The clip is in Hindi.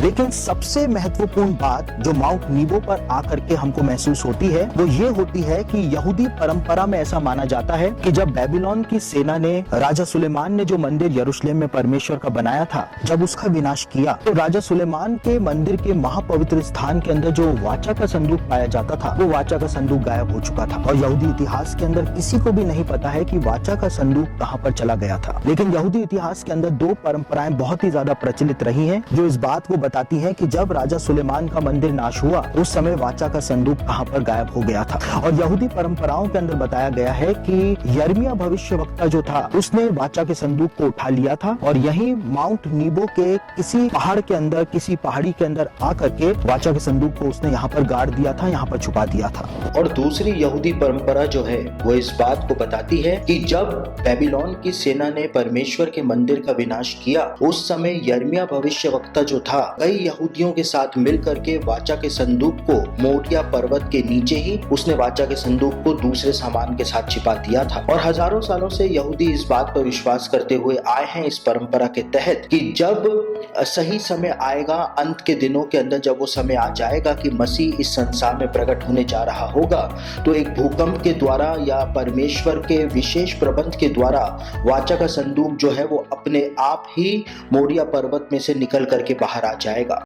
लेकिन सबसे महत्वपूर्ण बात जो माउंट नीबो पर आकर के हमको महसूस होती है वो ये होती है कि यहूदी परंपरा में ऐसा माना जाता है कि जब बेबीलोन की सेना ने राजा सुलेमान ने जो मंदिर यरूशलेम में परमेश्वर का बनाया था, जब उसका विनाश किया तो राजा सुलेमान के मंदिर के महापवित्र स्थान के अंदर जो वाचा का संदूक पाया जाता था वो वाचा का संदूक गायब हो चुका था। और यहूदी इतिहास के अंदर किसी को भी नहीं पता है कि वाचा का संदूक कहां पर चला गया था। लेकिन यहूदी इतिहास के अंदर दो परंपराएं बहुत ही ज्यादा प्रचलित रही हैं जो इस बात को बताती हैं कि जब राजा सुलेमान का मंदिर नाश हुआ उस समय वाचा का संदूक कहां पर गायब हो गया था। और यहूदी परंपराओं के अंदर बताया गया है कि यिर्मयाह भविष्यवक्ता जो था उसने वाचा के संदूक को उठा लिया था और यही माउंट नीबो के किसी पहाड़ के अंदर, किसी पहाड़ी के अंदर आकर के वाचा के संदूक को उसने यहाँ पर गाड़ दिया था, यहाँ पर छुपा दिया था। और दूसरी यहूदी परंपरा जो है वो इस बात को बताती है कि जब बेबीलोन की सेना ने परमेश्वर के मंदिर का विनाश किया उस समय यिर्मयाह भविष्यवक्ता जो था कई यहूदियों के साथ मिलकर के वाचा के संदूक को मोरिया पर्वत के नीचे ही उसने वाचा के संदूक को दूसरे सामान के साथ छिपा दिया था। और हजारों सालों से यहूदी इस बात पर विश्वास करते हुए आए हैं इस परंपरा के तहत कि जब सही समय आएगा, अंत के दिनों के अंदर जब वो समय आ जाएगा कि मसीह इस संसार में प्रकट होने जा रहा होगा, तो एक भूकंप के द्वारा या परमेश्वर के विशेष प्रबंध के द्वारा वाचा का संदूक जो है वो अपने आप ही मोरिया पर्वत में से निकल करके बाहर आ जाएगा।